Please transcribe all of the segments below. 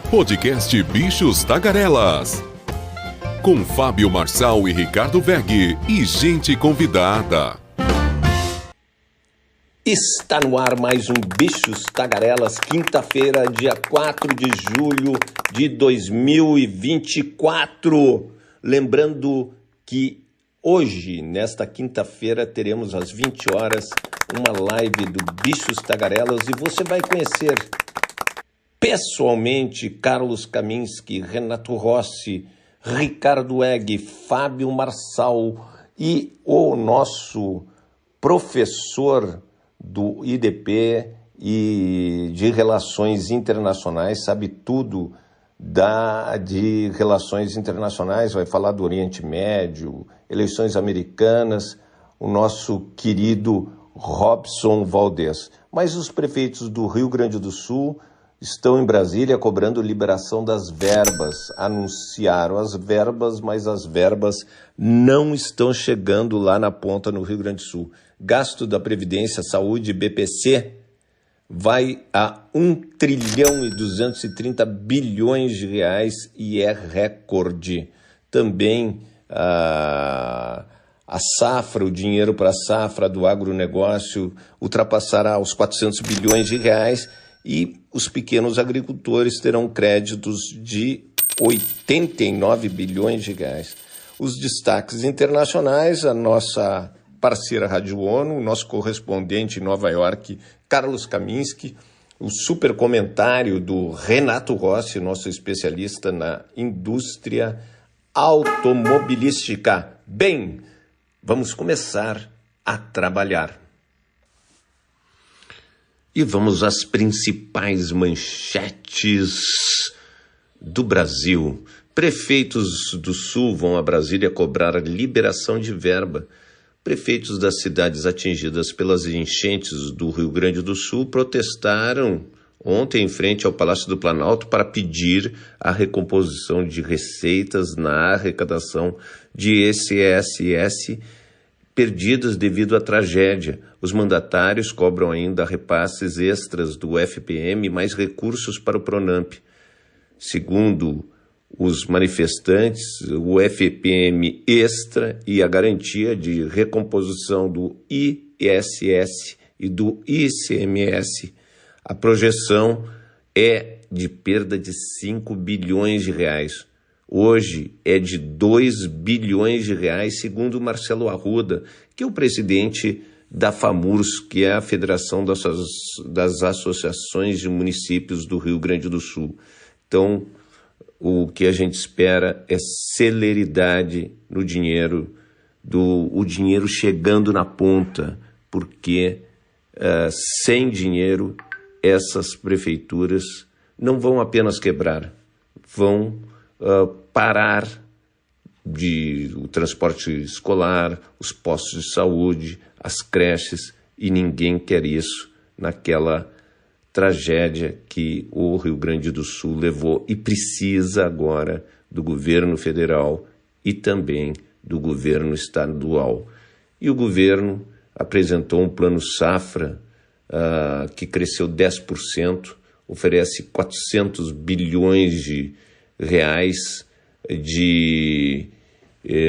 Podcast Bichos Tagarelas. Com Fábio Marçal e Ricardo Weg e gente convidada. Está no ar mais um Bichos Tagarelas, quinta-feira, dia 4 de julho de 2024. Lembrando que hoje, nesta quinta-feira, teremos às 20 horas uma live do Bichos Tagarelas e você vai conhecer pessoalmente Carlos Kaminski, Renato Rossi, Ricardo Weg, Fábio Marçal e o nosso professor do IDP e de Relações Internacionais, sabe tudo de relações internacionais, vai falar do Oriente Médio, eleições americanas, o nosso querido Robson Valdez. Mas os prefeitos do Rio Grande do Sul estão em Brasília cobrando liberação das verbas. Anunciaram as verbas, mas as verbas não estão chegando lá na ponta no Rio Grande do Sul. Gasto da Previdência, Saúde, BPC, vai a 1.230 bilhões de reais e é recorde. Também a safra, o dinheiro para a safra do agronegócio ultrapassará os 400 bilhões de reais e os pequenos agricultores terão créditos de 89 bilhões de reais. Os destaques internacionais, a nossa parceira Rádio ONU, o nosso correspondente em Nova York, Carlos Kaminski, o super comentário do Renato Rossi, nosso especialista na indústria automobilística. Bem, vamos começar a trabalhar. E vamos às principais manchetes do Brasil. Prefeitos do Sul vão a Brasília cobrar liberação de verba. Prefeitos das cidades atingidas pelas enchentes do Rio Grande do Sul protestaram ontem em frente ao Palácio do Planalto para pedir a recomposição de receitas na arrecadação de ICMS perdidas devido à tragédia. Os mandatários cobram ainda repasses extras do FPM e mais recursos para o Pronamp. Segundo os manifestantes, o FPM extra e a garantia de recomposição do ISS e do ICMS. A projeção é de perda de 5 bilhões de reais. Hoje é de 2 bilhões de reais, segundo Marcelo Arruda, que é o presidente da FAMURS, que é a Federação das Associações de Municípios do Rio Grande do Sul. Então, o que a gente espera é celeridade no dinheiro, o dinheiro chegando na ponta, porque sem dinheiro essas prefeituras não vão apenas quebrar, vão parar o transporte escolar, os postos de saúde, as creches, e ninguém quer isso naquela tragédia que o Rio Grande do Sul levou e precisa agora do governo federal e também do governo estadual. E o governo apresentou um plano safra que cresceu 10%, oferece 400 bilhões de reais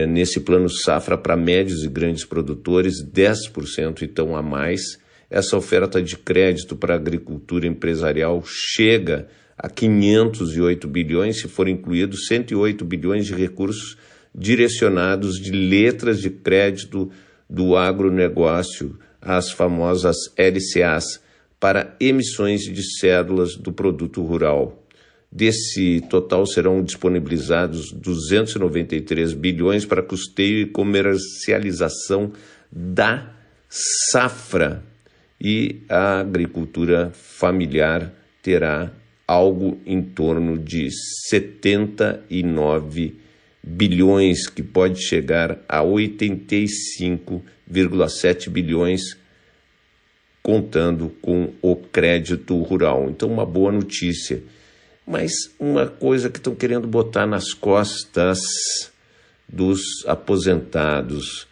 nesse plano safra para médios e grandes produtores, 10% então a mais. Essa oferta de crédito para a agricultura empresarial chega a 508 bilhões, se for incluídos 108 bilhões de recursos direcionados de letras de crédito do agronegócio, as famosas LCAs, para emissões de cédulas do produto rural. Desse total serão disponibilizados 293 bilhões para custeio e comercialização da safra. E a agricultura familiar terá algo em torno de 79 bilhões, que pode chegar a 85,7 bilhões, contando com o crédito rural. Então, uma boa notícia. Mas uma coisa que estão querendo botar nas costas dos aposentados.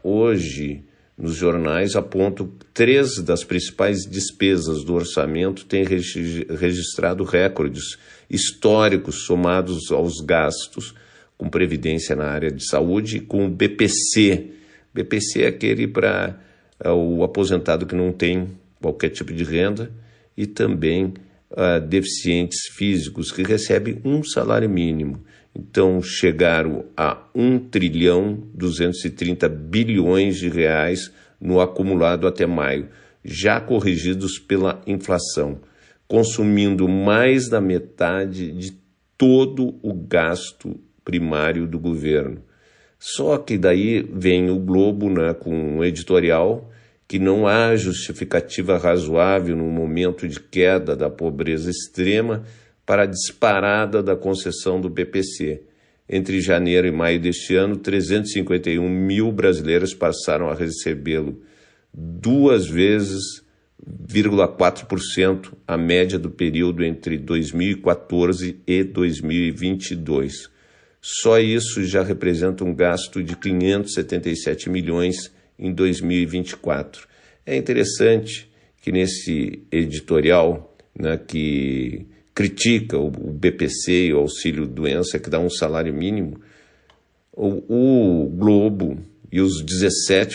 Hoje, nos jornais apontam que 3 das principais despesas do orçamento têm registrado recordes históricos somados aos gastos com previdência na área de saúde e com o BPC. BPC é aquele para o aposentado que não tem qualquer tipo de renda e também deficientes físicos que recebem um salário mínimo. Então, chegaram a 1.230 bilhões de reais no acumulado até maio, já corrigidos pela inflação, consumindo mais da metade de todo o gasto primário do governo. Só que daí vem o Globo, né, com um editorial que não há justificativa razoável no momento de queda da pobreza extrema para a disparada da concessão do BPC. Entre janeiro e maio deste ano, 351 mil brasileiros passaram a recebê-lo 2,4% a média do período entre 2014 e 2022. Só isso já representa um gasto de 577 milhões em 2024. É interessante que nesse editorial, né, que critica o BPC e o auxílio-doença, que dá um salário mínimo, o Globo e os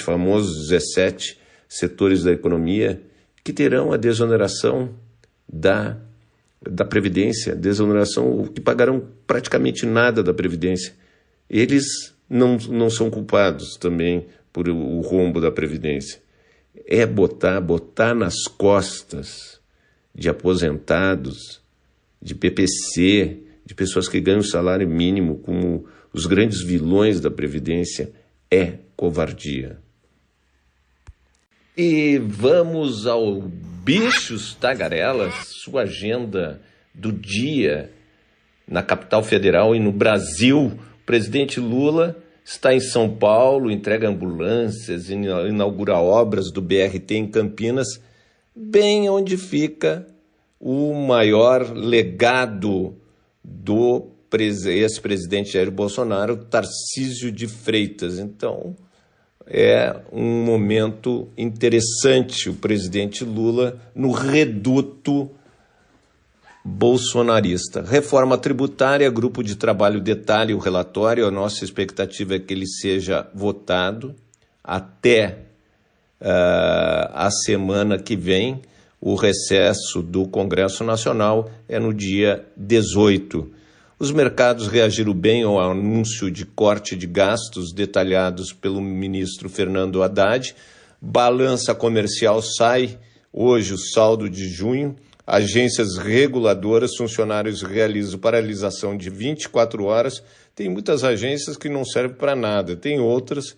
famosos 17 setores da economia que terão a desoneração da Previdência, desoneração que pagarão praticamente nada da Previdência. Eles não são culpados também por o rombo da Previdência. É botar nas costas de aposentados, de PPC, de pessoas que ganham salário mínimo como os grandes vilões da Previdência, é covardia. E vamos ao Bichos Tagarelas, sua agenda do dia na capital federal e no Brasil. O presidente Lula está em São Paulo, entrega ambulâncias, inaugura obras do BRT em Campinas, bem onde fica o maior legado do ex-presidente Jair Bolsonaro, Tarcísio de Freitas. Então, é um momento interessante o presidente Lula no reduto bolsonarista. Reforma tributária, grupo de trabalho detalha o relatório. A nossa expectativa é que ele seja votado até a semana que vem. O recesso do Congresso Nacional é no dia 18. Os mercados reagiram bem ao anúncio de corte de gastos detalhados pelo ministro Fernando Haddad. Balança comercial sai hoje, o saldo de junho. Agências reguladoras, funcionários realizam paralisação de 24 horas. Tem muitas agências que não servem para nada. Tem outras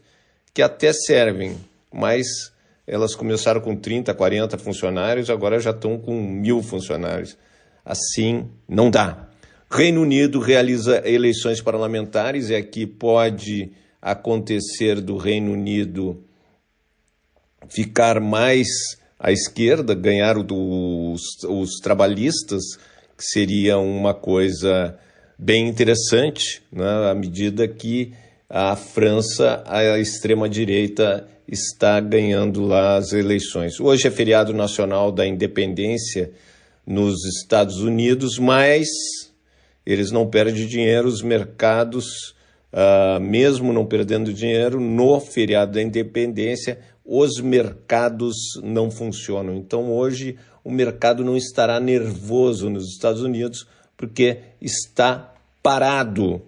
que até servem, mas elas começaram com 30, 40 funcionários, agora já estão com 1.000 funcionários. Assim não dá. Reino Unido realiza eleições parlamentares e aqui pode acontecer do Reino Unido ficar mais à esquerda, ganhar os trabalhistas, que seria uma coisa bem interessante, né, à medida que a França, a extrema-direita, está ganhando lá as eleições. Hoje é feriado nacional da independência nos Estados Unidos, mas eles não perdem dinheiro, os mercados, mesmo não perdendo dinheiro, no feriado da independência, os mercados não funcionam. Então, hoje, o mercado não estará nervoso nos Estados Unidos, porque está parado.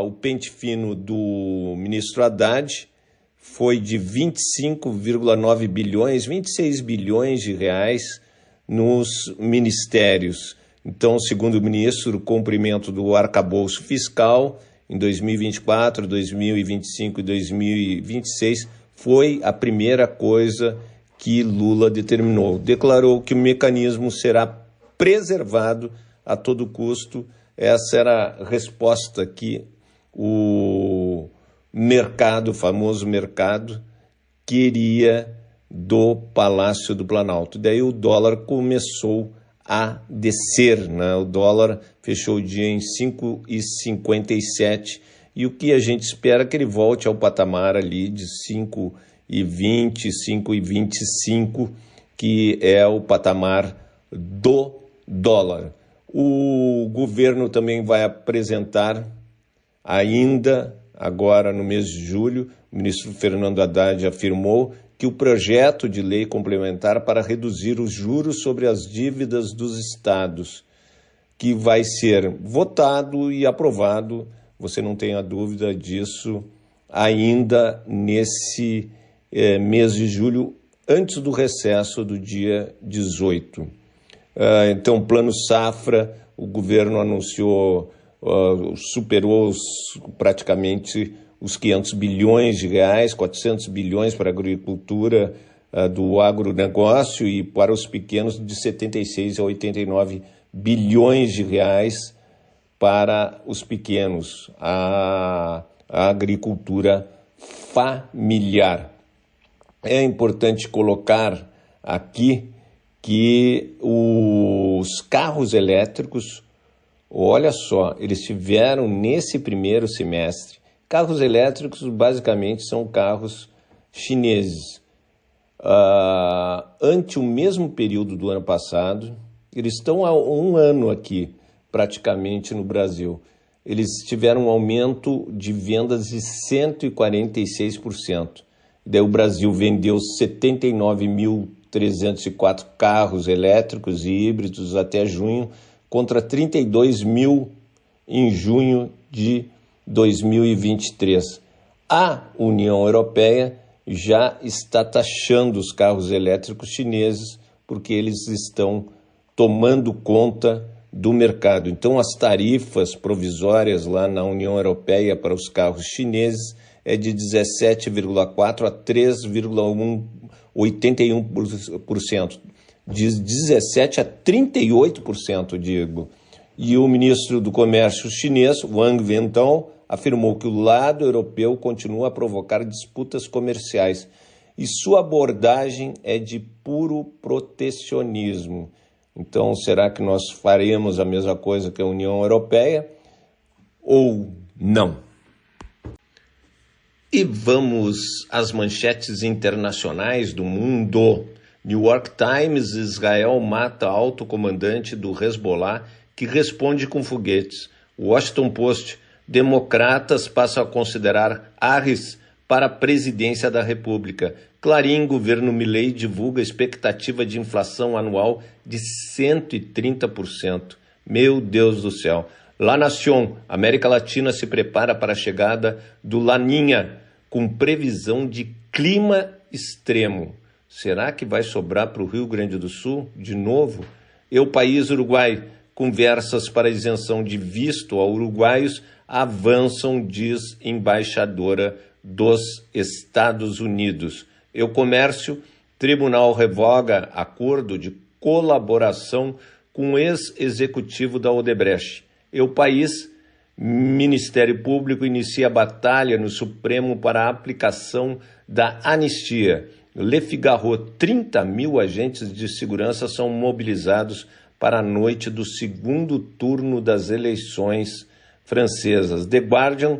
O pente fino do ministro Haddad foi de 25,9 bilhões, 26 bilhões de reais nos ministérios. Então, segundo o ministro, o cumprimento do arcabouço fiscal em 2024, 2025 e 2026 foi a primeira coisa que Lula determinou. Declarou que o mecanismo será preservado a todo custo. Essa era a resposta que o mercado, o famoso mercado, queria do Palácio do Planalto. Daí o dólar começou a descer, né? O dólar fechou o dia em 5,57 e o que a gente espera é que ele volte ao patamar ali de 5,25 e 25,25, que é o patamar do dólar. O governo também vai apresentar ainda agora no mês de julho, o ministro Fernando Haddad afirmou que o projeto de lei complementar para reduzir os juros sobre as dívidas dos estados, que vai ser votado e aprovado, você não tenha dúvida disso, ainda nesse mês de julho, antes do recesso do dia 18. Então, Plano Safra, o governo anunciou, superou praticamente os 500 bilhões de reais, 400 bilhões para a agricultura do agronegócio e para os pequenos de 76 a 89 bilhões de reais para os pequenos, a agricultura familiar. É importante colocar aqui que os carros elétricos, olha só, eles tiveram nesse primeiro semestre, carros elétricos basicamente são carros chineses. Ante o mesmo período do ano passado, eles estão há um ano aqui, praticamente no Brasil. Eles tiveram um aumento de vendas de 146%. Daí o Brasil vendeu 79.304 carros elétricos e híbridos até junho, contra 32 mil em junho de 2023. A União Europeia já está taxando os carros elétricos chineses porque eles estão tomando conta do mercado. Então, as tarifas provisórias lá na União Europeia para os carros chineses é de 17,4% a 3,81%, de 17% a 38%, digo. E o ministro do Comércio chinês, Wang Wentao, afirmou que o lado europeu continua a provocar disputas comerciais e sua abordagem é de puro protecionismo. Então, será que nós faremos a mesma coisa que a União Europeia ou não? E vamos às manchetes internacionais do mundo. New York Times: Israel mata alto comandante do Hezbollah que responde com foguetes. Washington Post: democratas passam a considerar Harris para a presidência da República. Clarim: governo Milei divulga expectativa de inflação anual de 130%. Meu Deus do céu. La Nación: América Latina se prepara para a chegada do Laninha, com previsão de clima extremo. Será que vai sobrar para o Rio Grande do Sul de novo? O País: Uruguai: conversas para isenção de visto a uruguaios avançam, diz embaixadora dos Estados Unidos. O Comércio: tribunal revoga acordo de colaboração com ex-executivo da Odebrecht. O País: Ministério Público inicia batalha no Supremo para a aplicação da anistia. Le Figaro: 30 mil agentes de segurança são mobilizados para a noite do segundo turno das eleições francesas. The Guardian: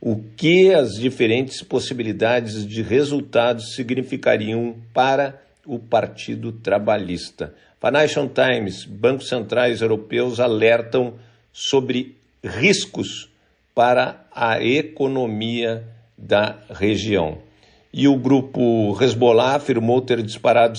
o que as diferentes possibilidades de resultados significariam para o Partido Trabalhista. Financial Times: bancos centrais europeus alertam sobre riscos para a economia da região. E o grupo Hezbollah afirmou ter disparado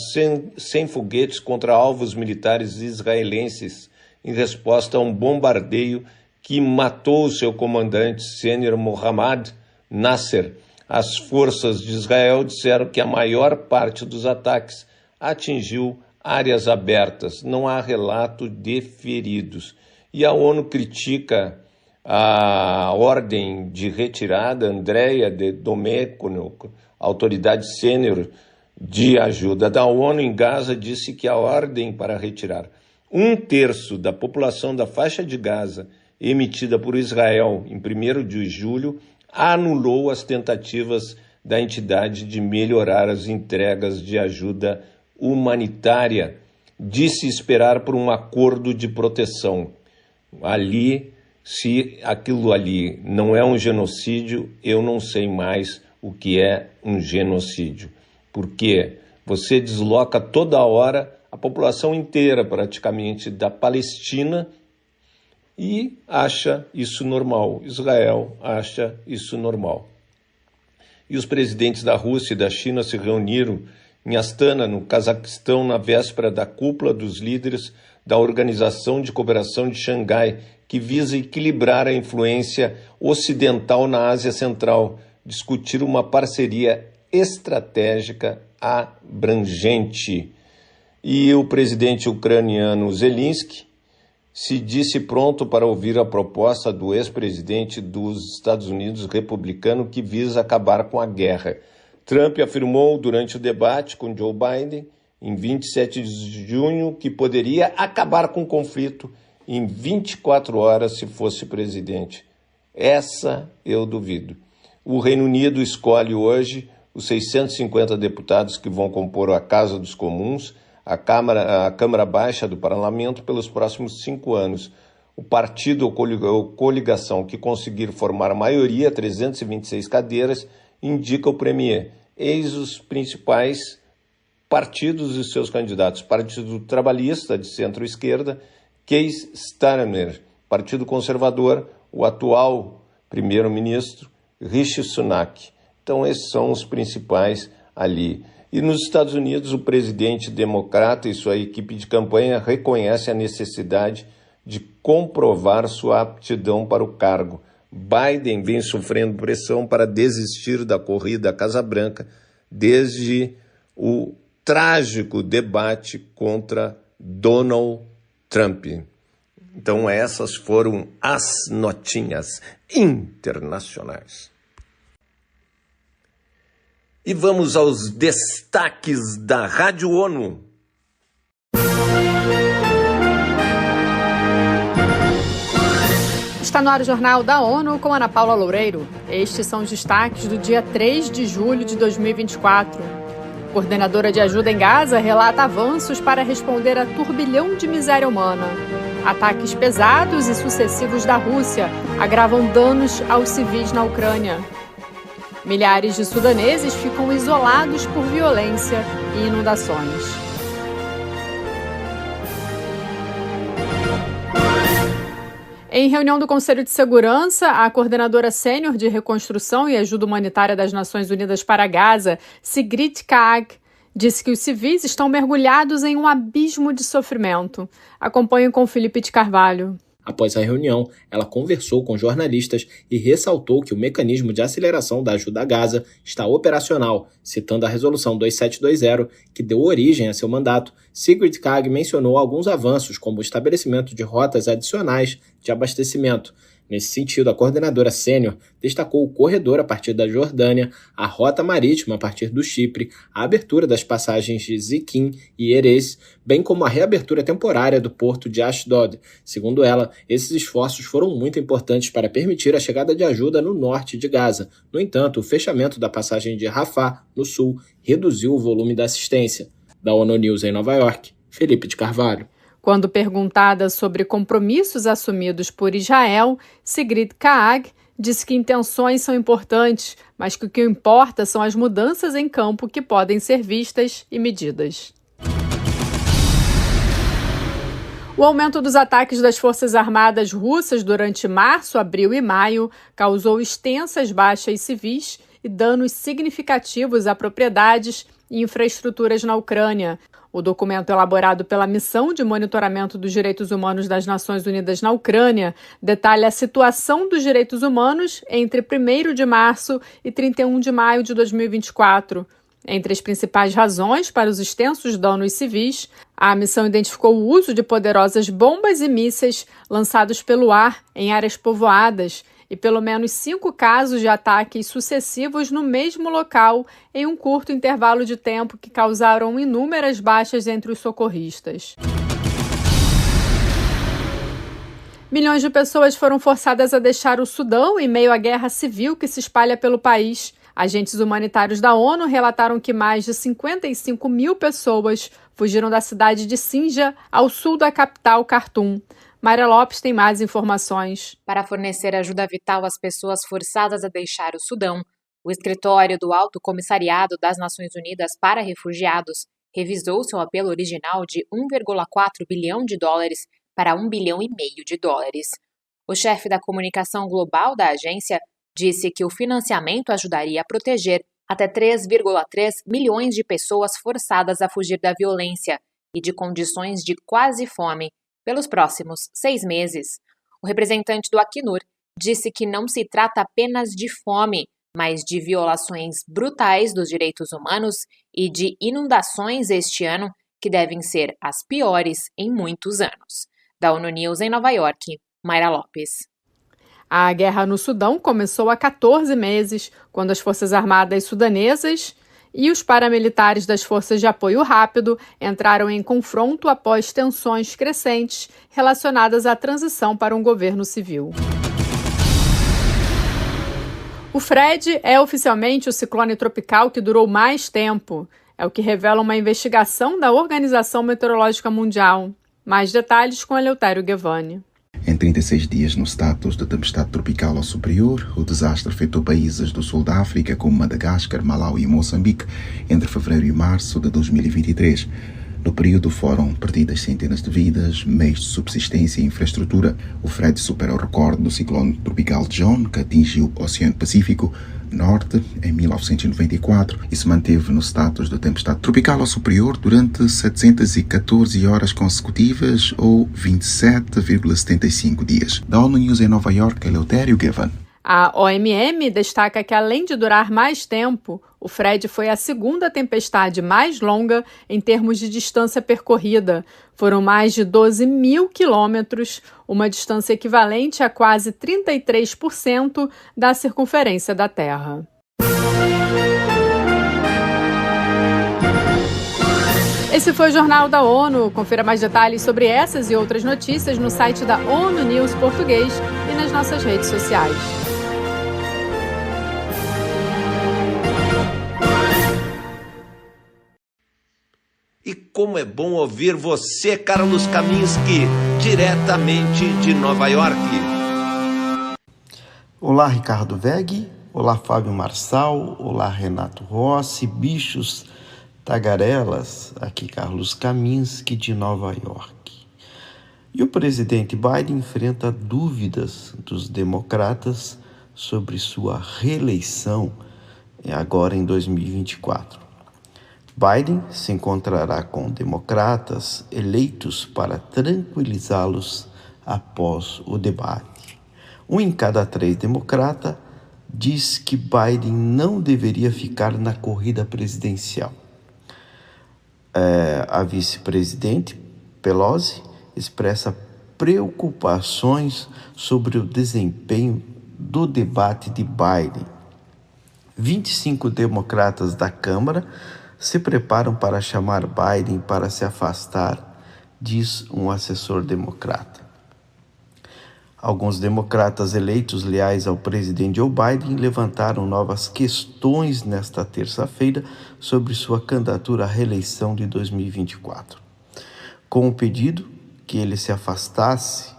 100 foguetes contra alvos militares israelenses em resposta a um bombardeio que matou seu comandante sênior Mohammad Nasser. As forças de Israel disseram que a maior parte dos ataques atingiu áreas abertas. Não há relato de feridos. E a ONU critica a ordem de retirada. Andrea de Domenico, autoridade sênior de ajuda da ONU em Gaza, disse que a ordem para retirar 1/3 da população da faixa de Gaza, emitida por Israel em 1º de julho, anulou as tentativas da entidade de melhorar as entregas de ajuda humanitária. Disse esperar por um acordo de proteção. Ali, se aquilo ali não é um genocídio, eu não sei mais o que é um genocídio. Porque você desloca toda hora a população inteira, praticamente, da Palestina e acha isso normal. Israel acha isso normal. E os presidentes da Rússia e da China se reuniram em Astana, no Cazaquistão, na véspera da cúpula dos líderes da Organização de Cooperação de Xangai, que visa equilibrar a influência ocidental na Ásia Central, discutir uma parceria estratégica abrangente. E o presidente ucraniano Zelensky se disse pronto para ouvir a proposta do ex-presidente dos Estados Unidos republicano que visa acabar com a guerra. Trump afirmou durante o debate com Joe Biden, em 27 de junho, que poderia acabar com o conflito em 24 horas se fosse presidente. Essa eu duvido. O Reino Unido escolhe hoje os 650 deputados que vão compor a Casa dos Comuns, a Câmara Baixa do Parlamento, pelos próximos 5 anos. O partido ou coligação que conseguir formar a maioria, 326 cadeiras, indica o premier. Eis os principais partidos e seus candidatos. Partido Trabalhista, de centro-esquerda, Keir Starmer. Partido Conservador, o atual primeiro-ministro, Rishi Sunak. Então, esses são os principais ali. E nos Estados Unidos, o presidente democrata e sua equipe de campanha reconhecem a necessidade de comprovar sua aptidão para o cargo. Biden vem sofrendo pressão para desistir da corrida à Casa Branca desde o trágico debate contra Donald Trump. Então essas foram as notinhas internacionais. E vamos aos destaques da Rádio ONU. Está no ar o Jornal da ONU com Ana Paula Loureiro. Estes são os destaques do dia 3 de julho de 2024. Coordenadora de ajuda em Gaza relata avanços para responder a turbilhão de miséria humana. Ataques pesados e sucessivos da Rússia agravam danos aos civis na Ucrânia. Milhares de sudaneses ficam isolados por violência e inundações. Em reunião do Conselho de Segurança, a coordenadora sênior de reconstrução e ajuda humanitária das Nações Unidas para Gaza, Sigrid Kaag, disse que os civis estão mergulhados em um abismo de sofrimento. Acompanhe com Felipe de Carvalho. Após a reunião, ela conversou com jornalistas e ressaltou que o mecanismo de aceleração da ajuda a Gaza está operacional, citando a Resolução 2720, que deu origem a seu mandato. Sigrid Kaag mencionou alguns avanços, como o estabelecimento de rotas adicionais de abastecimento. Nesse sentido, a coordenadora sênior destacou o corredor a partir da Jordânia, a rota marítima a partir do Chipre, a abertura das passagens de Ziquim e Erez, bem como a reabertura temporária do porto de Ashdod. Segundo ela, esses esforços foram muito importantes para permitir a chegada de ajuda no norte de Gaza. No entanto, o fechamento da passagem de Rafah, no sul, reduziu o volume da assistência. Da ONU News em Nova York, Felipe de Carvalho. Quando perguntada sobre compromissos assumidos por Israel, Sigrid Kaag disse que intenções são importantes, mas que o que importa são as mudanças em campo que podem ser vistas e medidas. O aumento dos ataques das Forças Armadas russas durante março, abril e maio causou extensas baixas civis e danos significativos a propriedades e infraestruturas na Ucrânia. O documento elaborado pela Missão de Monitoramento dos Direitos Humanos das Nações Unidas na Ucrânia detalha a situação dos direitos humanos entre 1º de março e 31 de maio de 2024. Entre as principais razões para os extensos danos civis, a missão identificou o uso de poderosas bombas e mísseis lançados pelo ar em áreas povoadas e pelo menos 5 casos de ataques sucessivos no mesmo local em um curto intervalo de tempo que causaram inúmeras baixas entre os socorristas. Milhões de pessoas foram forçadas a deixar o Sudão em meio à guerra civil que se espalha pelo país. Agentes humanitários da ONU relataram que mais de 55 mil pessoas fugiram da cidade de Sinja, ao sul da capital, Khartoum. Mayra Lopes tem mais informações. Para fornecer ajuda vital às pessoas forçadas a deixar o Sudão, O escritório do Alto Comissariado das Nações Unidas para Refugiados revisou seu apelo original de 1,4 bilhão de dólares para 1,5 bilhão de dólares. O chefe da comunicação global da agência disse que o financiamento ajudaria a proteger até 3,3 milhões de pessoas forçadas a fugir da violência e de condições de quase fome pelos próximos 6 meses. O representante do Acnur disse que não se trata apenas de fome, mas de violações brutais dos direitos humanos e de inundações este ano que devem ser as piores em muitos anos. Da ONU News em Nova York, Mayra Lopes. A guerra no Sudão começou há 14 meses, quando as Forças Armadas sudanesas e os paramilitares das Forças de Apoio Rápido entraram em confronto após tensões crescentes relacionadas à transição para um governo civil. O Fred é oficialmente o ciclone tropical que durou mais tempo. É o que revela uma investigação da Organização Meteorológica Mundial. Mais detalhes com Eleutério Gevani. Em 36 dias no status de tempestade tropical ao superior, o desastre afetou países do sul da África como Madagascar, Malau e Moçambique entre fevereiro e março de 2023. No período foram perdidas centenas de vidas, meios de subsistência e infraestrutura. O Fred supera o recorde do ciclone tropical John, que atingiu o Oceano Pacífico Norte em 1994 e se manteve no status de tempestade tropical ao superior durante 714 horas consecutivas ou 27,75 dias. Da ONU News em Nova York, Eleutério Gevani. A OMM destaca que, além de durar mais tempo, o Fred foi a segunda tempestade mais longa em termos de distância percorrida. Foram mais de 12 mil quilômetros, uma distância equivalente a quase 33% da circunferência da Terra. Esse foi o Jornal da ONU. Confira mais detalhes sobre essas e outras notícias no site da ONU News Português e nas nossas redes sociais. E como é bom ouvir você, Carlos Kaminski, diretamente de Nova York. Olá, Ricardo Veg. Olá, Fábio Marçal. Olá, Renato Rossi, bichos, tagarelas. Aqui, Carlos Kaminski, de Nova York. E o presidente Biden enfrenta dúvidas dos democratas sobre sua reeleição agora em 2024. Biden se encontrará com democratas eleitos para tranquilizá-los após o debate. 1 em cada 3 democratas diz que Biden não deveria ficar na corrida presidencial. A vice-presidente Pelosi expressa preocupações sobre o desempenho do debate de Biden. 25 democratas da Câmara se preparam para chamar Biden para se afastar, diz um assessor democrata. Alguns democratas eleitos leais ao presidente Joe Biden levantaram novas questões nesta terça-feira sobre sua candidatura à reeleição de 2024. Com o pedido que ele se afastasse,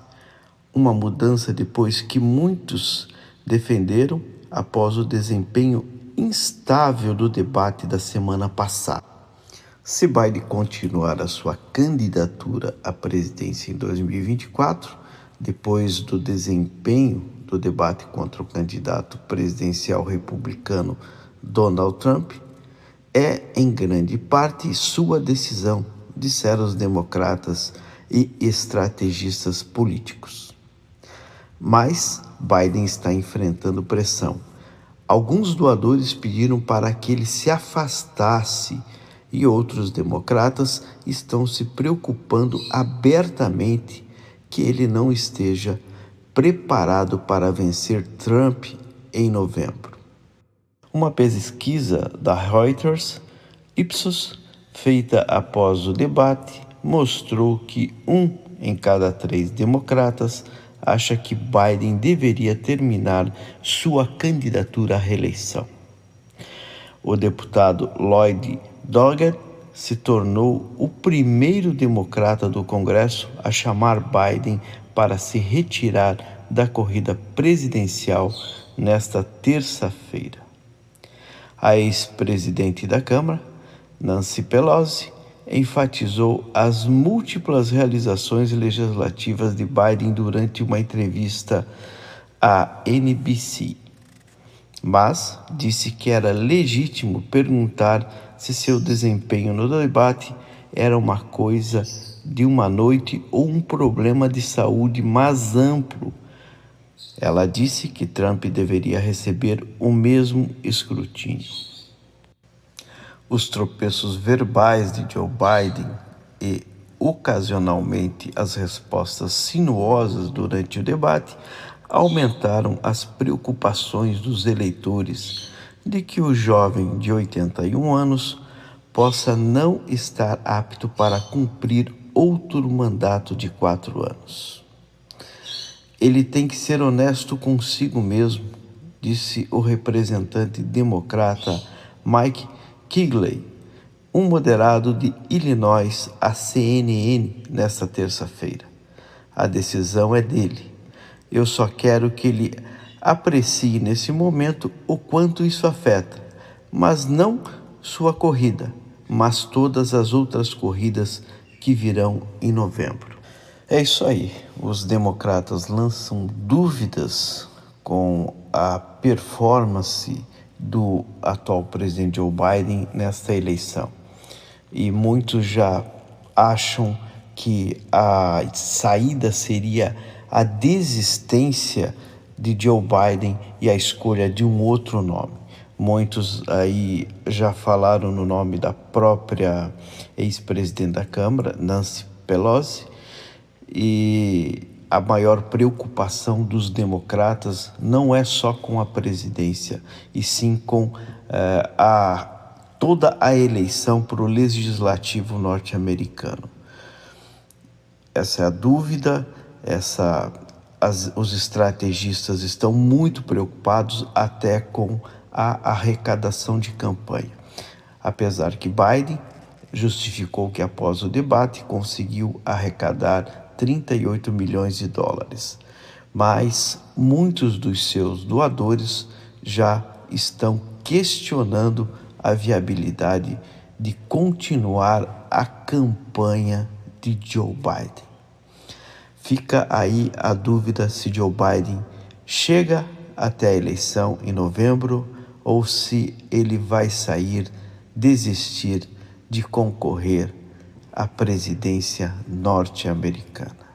uma mudança depois que muitos defenderam após o desempenho instável do debate da semana passada. Se Biden continuar a sua candidatura à presidência em 2024, depois do desempenho do debate contra o candidato presidencial republicano Donald Trump, é em grande parte sua decisão, disseram os democratas e estrategistas políticos. Mas Biden está enfrentando pressão. Alguns doadores pediram para que ele se afastasse e outros democratas estão se preocupando abertamente que ele não esteja preparado para vencer Trump em novembro. Uma pesquisa da Reuters, Ipsos, feita após o debate, mostrou que 1 em cada 3 democratas acha que Biden deveria terminar sua candidatura à reeleição. O deputado Lloyd Doggett se tornou o primeiro democrata do Congresso a chamar Biden para se retirar da corrida presidencial nesta terça-feira. A ex-presidente da Câmara, Nancy Pelosi, enfatizou as múltiplas realizações legislativas de Biden durante uma entrevista à NBC, mas disse que era legítimo perguntar se seu desempenho no debate era uma coisa de uma noite ou um problema de saúde mais amplo. Ela disse que Trump deveria receber o mesmo escrutínio. Os tropeços verbais de Joe Biden e, ocasionalmente, as respostas sinuosas durante o debate aumentaram as preocupações dos eleitores de que o jovem de 81 anos possa não estar apto para cumprir outro mandato de 4 anos. Ele tem que ser honesto consigo mesmo, disse o representante democrata Mike Kigley, um moderado de Illinois, à CNN nesta terça-feira. A decisão é dele. Eu só quero que ele aprecie nesse momento o quanto isso afeta, mas não sua corrida, mas todas as outras corridas que virão em novembro. É isso aí. Os democratas lançam dúvidas com a performance do atual presidente Joe Biden nesta eleição. E muitos já acham que a saída seria a desistência de Joe Biden e a escolha de um outro nome. Muitos aí já falaram no nome da própria ex-presidente da Câmara, Nancy Pelosi, e a maior preocupação dos democratas não é só com a presidência, e sim com toda a eleição para o legislativo norte-americano. Essa é a dúvida, os estrategistas estão muito preocupados até com a arrecadação de campanha. Apesar que Biden justificou que após o debate conseguiu arrecadar 38 milhões de dólares, mas muitos dos seus doadores já estão questionando a viabilidade de continuar a campanha de Joe Biden. Fica aí a dúvida se Joe Biden chega até a eleição em novembro ou se ele vai desistir de concorrer à presidência norte-americana.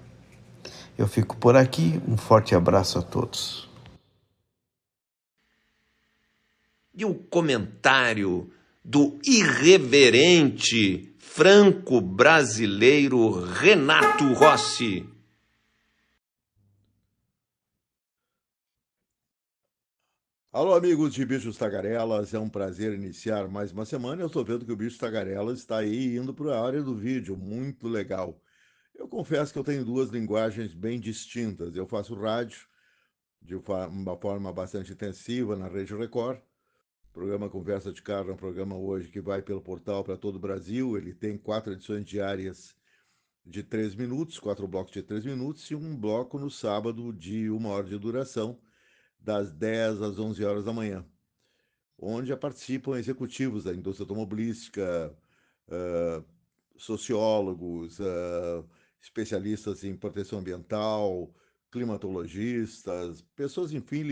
Eu fico por aqui, um forte abraço a todos. E o comentário do irreverente franco-brasileiro Renato Rossi. Alô, amigos de Bichos Tagarelas, é um prazer iniciar mais uma semana. Eu estou vendo que o Bicho Tagarelas está aí indo para a área do vídeo, muito legal. Eu confesso que eu tenho duas linguagens bem distintas. Eu faço rádio de uma forma bastante intensiva na Rede Record. O programa Conversa de Carro é um programa hoje que vai pelo portal para todo o Brasil. Ele tem 4 edições diárias de 3 minutos, 4 blocos de 3 minutos e um bloco no sábado de 1 hora de duração, das 10 às 11 horas da manhã, onde participam executivos da indústria automobilística, sociólogos, especialistas em proteção ambiental, climatologistas, pessoas, enfim,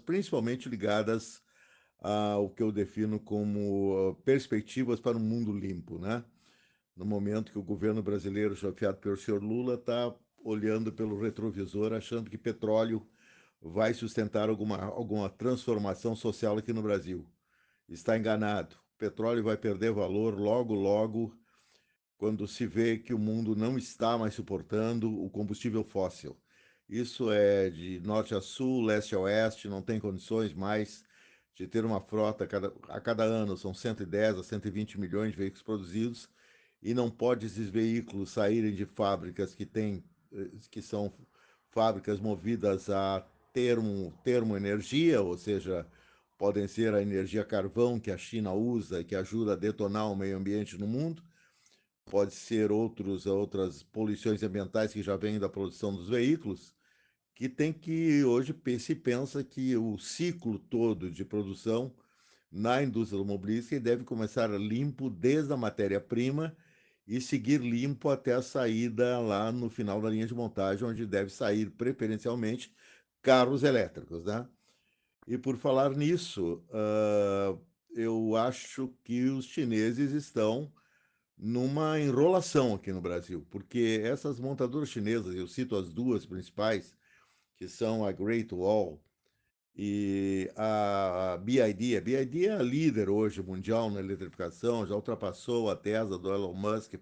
principalmente ligadas ao que eu defino como perspectivas para um mundo limpo, né? No momento que o governo brasileiro, chefiado pelo senhor Lula, está olhando pelo retrovisor, achando que petróleo vai sustentar alguma transformação social aqui no Brasil. Está enganado. O petróleo vai perder valor logo, logo, quando se vê que o mundo não está mais suportando o combustível fóssil. Isso é de norte a sul, leste a oeste, não tem condições mais de ter uma frota a cada ano, são 110 a 120 milhões de veículos produzidos, e não pode esses veículos saírem de fábricas que são fábricas movidas a termoenergia, ou seja, podem ser a energia carvão que a China usa e que ajuda a detonar o meio ambiente no mundo, pode ser outras poluições ambientais que já vêm da produção dos veículos, que hoje se pensa que o ciclo todo de produção na indústria automobilística e deve começar limpo desde a matéria-prima e seguir limpo até a saída lá no final da linha de montagem, onde deve sair preferencialmente carros elétricos, né? E por falar nisso, eu acho que os chineses estão numa enrolação aqui no Brasil, porque essas montadoras chinesas, eu cito as duas principais, que são a Great Wall e a BYD. A BYD é a líder hoje mundial na eletrificação, já ultrapassou a Tesla do Elon Musk,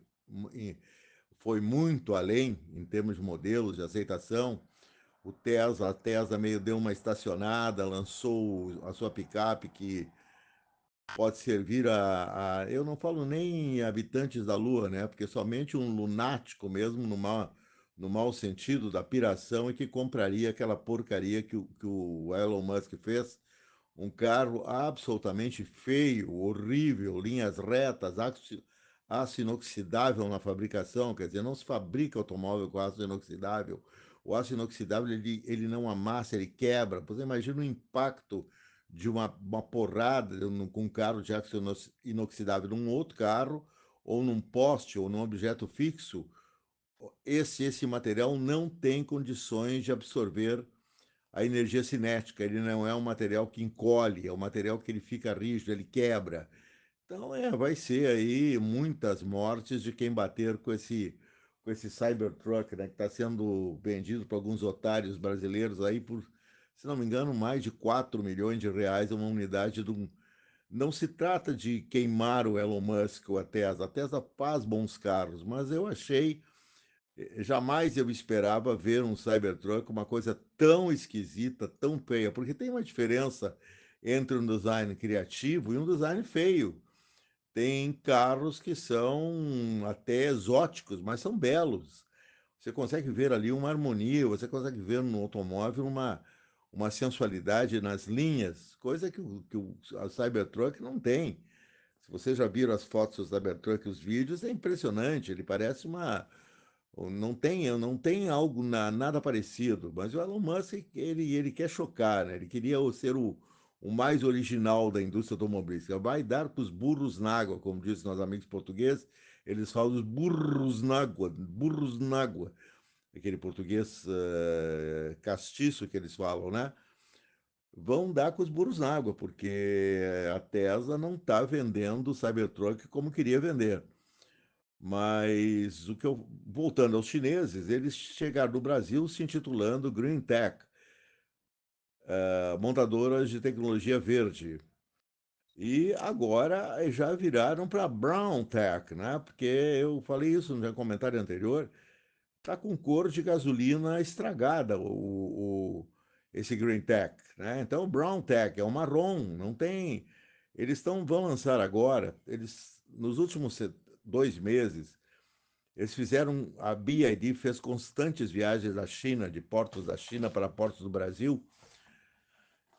foi muito além em termos de modelos de aceitação. A Tesla meio deu uma estacionada, lançou a sua picape que pode servir eu não falo nem habitantes da Lua, né? Porque somente um lunático mesmo, no mau sentido da piração, é que compraria aquela porcaria que o Elon Musk fez. Um carro absolutamente feio, horrível, linhas retas, aço inoxidável na fabricação, quer dizer, não se fabrica automóvel com aço inoxidável. O aço inoxidável ele não amassa, ele quebra. Você imagina o impacto de uma porrada com um carro de aço inoxidável num outro carro, ou num poste, ou num objeto fixo. Esse material não tem condições de absorver a energia cinética. Ele não é um material que encolhe, é um material que ele fica rígido, ele quebra. Então, vai ser aí muitas mortes de quem bater com esse Cybertruck, né, que está sendo vendido para alguns otários brasileiros aí por, se não me engano, mais de 4 milhões de reais uma unidade de um. Não se trata de queimar o Elon Musk ou a Tesla. A Tesla faz bons carros, mas eu achei, jamais eu esperava ver um Cybertruck, uma coisa tão esquisita, tão feia, porque tem uma diferença entre um design criativo e um design feio. Tem carros que são até exóticos, mas são belos. Você consegue ver ali uma harmonia, você consegue ver no automóvel uma sensualidade nas linhas, coisa que a Cybertruck não tem. Se vocês já viram as fotos do Cybertruck e os vídeos, é impressionante. Ele parece uma. Não tem algo nada parecido. Mas o Elon Musk, ele quer chocar, né? Ele queria ser o mais original da indústria automobilística. Vai dar para os burros na água, como dizem nossos amigos portugueses. Eles falam os burros na água. Aquele português castiço que eles falam, né? Vão dar com os burros na água, porque a Tesla não está vendendo o Cybertruck como queria vender. Mas voltando aos chineses, eles chegaram no Brasil se intitulando Green Tech, montadoras de tecnologia verde. E agora já viraram para Brown Tech, né? Porque eu falei isso no meu comentário anterior, está com cor de gasolina estragada esse Green Tech, né? Então o Brown Tech é o marrom, não tem. Vão lançar agora, nos últimos 2 meses, eles fizeram, a BYD fez constantes viagens da China, de portos da China para portos do Brasil.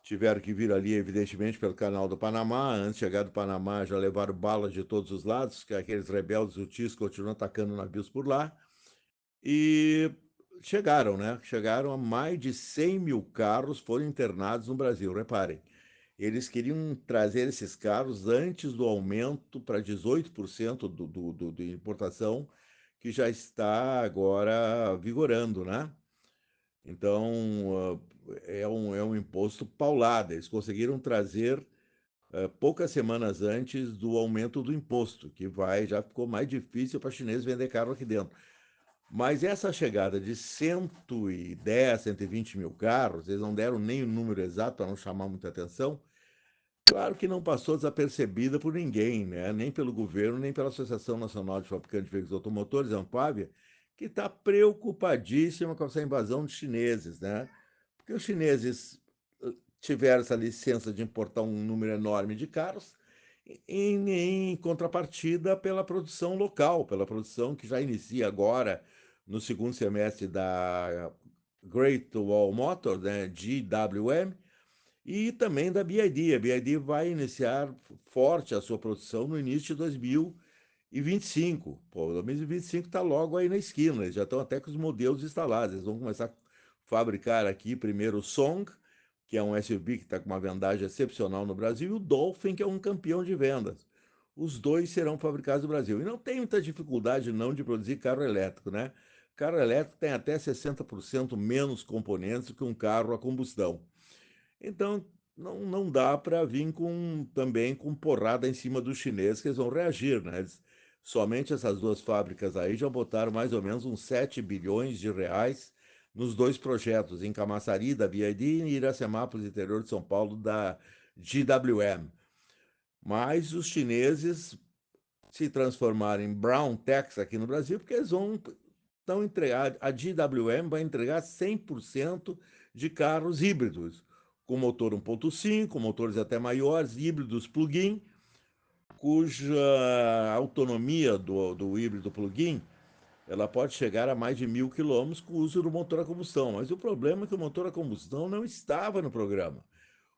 Tiveram que vir ali, evidentemente, pelo canal do Panamá. Antes de chegar do Panamá, já levaram balas de todos os lados, que aqueles rebeldes hutis continuam atacando navios por lá. E chegaram, né? Chegaram a mais de 100 mil carros foram internados no Brasil. Reparem, eles queriam trazer esses carros antes do aumento para 18% de importação, que já está agora vigorando, né? Então, é um imposto paulado. Eles conseguiram trazer poucas semanas antes do aumento do imposto, que já ficou mais difícil para chineses vender carro aqui dentro. Mas essa chegada de 110, 120 mil carros, eles não deram nem o número exato para não chamar muita atenção. Claro que não passou desapercebida por ninguém, né? Nem pelo governo, nem pela Associação Nacional de Fabricantes de Veículos Automotores, a Anfávia, que está preocupadíssima com essa invasão de chineses, né? Porque os chineses tiveram essa licença de importar um número enorme de carros, em contrapartida pela produção local, pela produção que já inicia agora no segundo semestre da Great Wall Motor, né, GWM, e também da BYD. A BYD vai iniciar forte a sua produção no início de 2025. Pô, 2025 está logo aí na esquina, eles já estão até com os modelos instalados. Eles vão começar a fabricar aqui primeiro o Song, que é um SUV que está com uma vendagem excepcional no Brasil, e o Dolphin, que é um campeão de vendas. Os dois serão fabricados no Brasil. E não tem muita dificuldade não de produzir carro elétrico, né? Carro elétrico tem até 60% menos componentes do que um carro a combustão. Então, não dá para vir também com porrada em cima dos chineses, que eles vão reagir, né? Somente essas duas fábricas aí já botaram mais ou menos uns 7 bilhões de reais nos dois projetos, em Camaçari, da BYD, e em Iracemápolis, interior de São Paulo, da GWM. Mas os chineses se transformaram em Brown Tax aqui no Brasil, porque eles estão entregar, a GWM vai entregar 100% de carros híbridos, com motor 1.5, motores até maiores, híbridos plug-in, cuja autonomia do híbrido plug-in ela pode chegar a mais de 1.000 quilômetros com o uso do motor a combustão. Mas o problema é que o motor a combustão não estava no programa.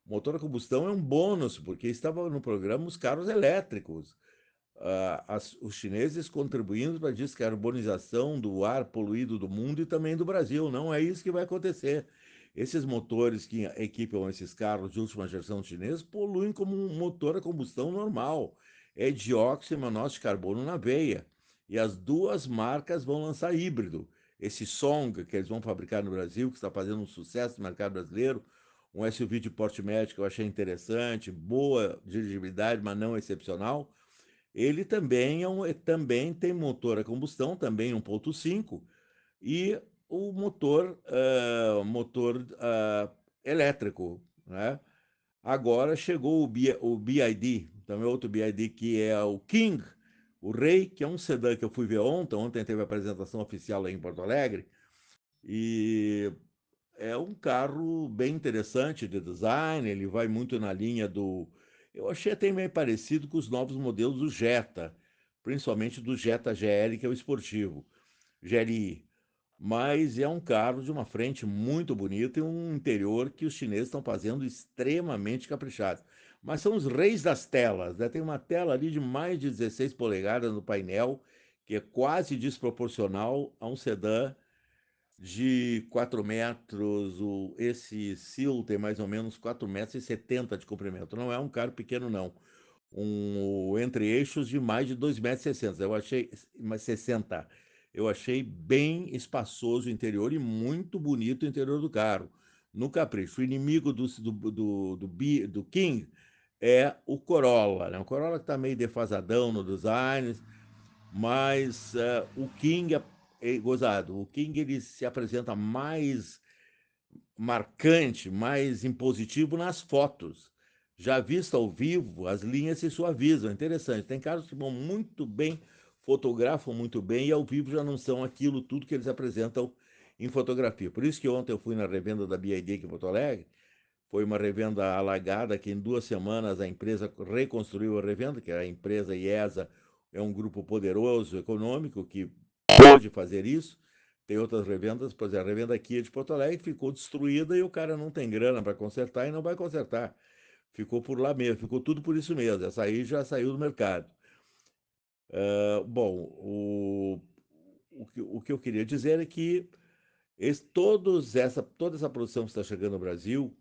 O motor a combustão é um bônus, porque estava no programa os carros elétricos. Os chineses contribuindo para a descarbonização do ar poluído do mundo e também do Brasil. Não é isso que vai acontecer. Esses motores que equipam esses carros de última geração chineses poluem como um motor a combustão normal. É dióxido e monóxido de carbono na veia. E as duas marcas vão lançar híbrido. Esse Song, que eles vão fabricar no Brasil, que está fazendo um sucesso no mercado brasileiro, um SUV de porte médio que eu achei interessante, boa dirigibilidade, mas não excepcional. Ele também tem motor a combustão, também 1.5, e o motor elétrico, né? Agora chegou o BYD, também outro BYD, que é o King, o Rei, que é um sedã que eu fui ver ontem. Ontem teve a apresentação oficial aí em Porto Alegre, e é um carro bem interessante de design, ele vai muito na linha do... Eu achei até meio parecido com os novos modelos do Jetta, principalmente do Jetta GL, que é o esportivo, GLI. Mas é um carro de uma frente muito bonita e um interior que os chineses estão fazendo extremamente caprichado. Mas são os reis das telas, né? Tem uma tela ali de mais de 16 polegadas no painel, que é quase desproporcional a um sedã de 4 metros. Esse Seal tem mais ou menos 4,70 metros de comprimento. Não é um carro pequeno, não. Um entre-eixos de mais de 2,60 metros. Eu achei, mas 60. Eu achei bem espaçoso o interior e muito bonito o interior do carro. No capricho. O inimigo do King é o Corolla, né? O Corolla que está meio defasadão no design, mas o King é gozado. O King ele se apresenta mais marcante, mais impositivo nas fotos. Já visto ao vivo, as linhas se suavizam. Interessante. Tem carros que vão muito bem, fotografam muito bem e ao vivo já não são aquilo tudo que eles apresentam em fotografia. Por isso que ontem eu fui na revenda da BYD aqui em Porto Alegre. Foi uma revenda alagada que em 2 semanas a empresa reconstruiu a revenda, que a empresa IESA é um grupo poderoso econômico que pode fazer isso. Tem outras revendas, por exemplo, a revenda aqui de Porto Alegre ficou destruída e o cara não tem grana para consertar e não vai consertar. Ficou por lá mesmo, ficou tudo por isso mesmo. Essa aí já saiu do mercado. Bom, o que eu queria dizer é que toda essa produção que está chegando no Brasil,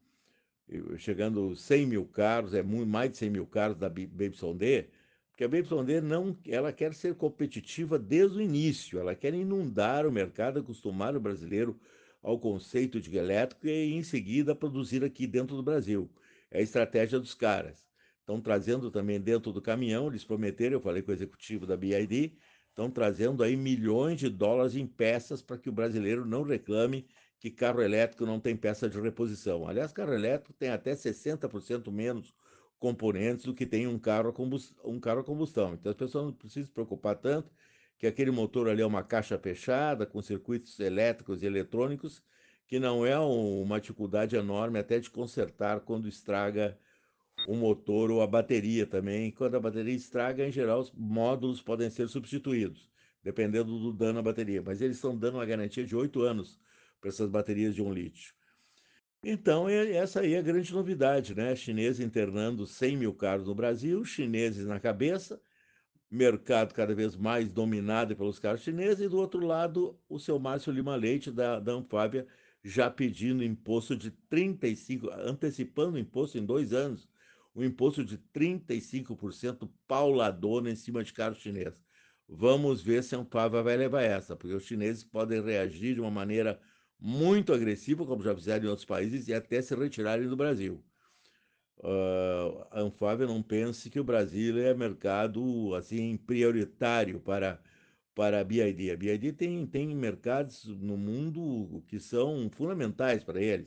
chegando 100 mil carros, mais de 100 mil carros da BYD, porque a BYD não, ela quer ser competitiva desde o início, ela quer inundar o mercado, acostumar o brasileiro ao conceito de elétrico e em seguida produzir aqui dentro do Brasil. É a estratégia dos caras. Estão trazendo também dentro do caminhão, eles prometeram, eu falei com o executivo da BYD, estão trazendo aí milhões de dólares em peças para que o brasileiro não reclame que carro elétrico não tem peça de reposição. Aliás, carro elétrico tem até 60% menos componentes do que tem um carro a combustão. Então as pessoas não precisam se preocupar tanto que aquele motor ali é uma caixa fechada com circuitos elétricos e eletrônicos, que não é uma dificuldade enorme até de consertar quando estraga o motor ou a bateria também. Quando a bateria estraga, em geral, os módulos podem ser substituídos, dependendo do dano à bateria. Mas eles estão dando uma garantia de 8 anos para essas baterias de 1 lítio. Então, essa aí é a grande novidade, né? Chinês internando 100 mil carros no Brasil, chineses na cabeça, mercado cada vez mais dominado pelos carros chineses, e do outro lado, o seu Márcio Lima Leite, da Anfávia, já pedindo imposto de 35%, antecipando o imposto em 2 anos, um imposto de 35% pauladona em cima de carro chinês. Vamos ver se a Anfávia vai levar essa, porque os chineses podem reagir de uma maneira muito agressiva, como já fizeram em outros países, e até se retirarem do Brasil. A Anfávia não pense que o Brasil é mercado assim prioritário para a BID. A BID tem mercados no mundo que são fundamentais para eles.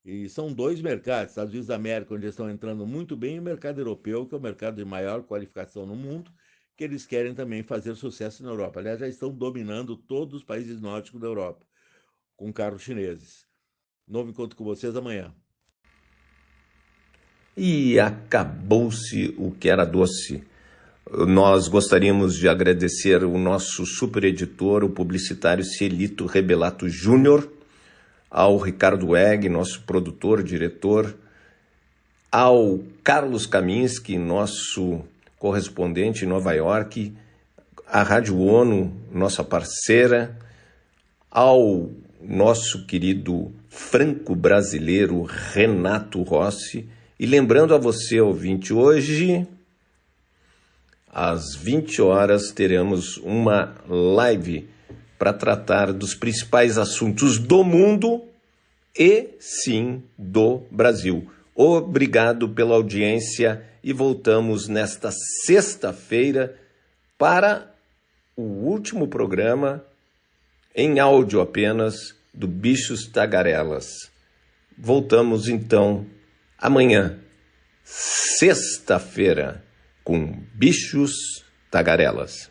E são 2 mercados, Estados Unidos da América, onde eles estão entrando muito bem, e o mercado europeu, que é o mercado de maior qualificação no mundo, que eles querem também fazer sucesso na Europa. Aliás, já estão dominando todos os países nórdicos da Europa, com carros chineses. Novo encontro com vocês amanhã. E acabou-se o que era doce. Nós gostaríamos de agradecer o nosso super editor, o publicitário Celito Rebelato Júnior, ao Ricardo Egg, nosso produtor, diretor, ao Carlos Kaminski, nosso correspondente em Nova York, à Rádio ONU, nossa parceira, ao nosso querido franco-brasileiro Renato Rossi. E lembrando a você, ouvinte, hoje, às 20 horas, teremos uma live para tratar dos principais assuntos do mundo e, sim, do Brasil. Obrigado pela audiência e voltamos nesta sexta-feira para o último programa, em áudio apenas, do Bichos Tagarelas. Voltamos, então, amanhã, sexta-feira, com Bichos Tagarelas.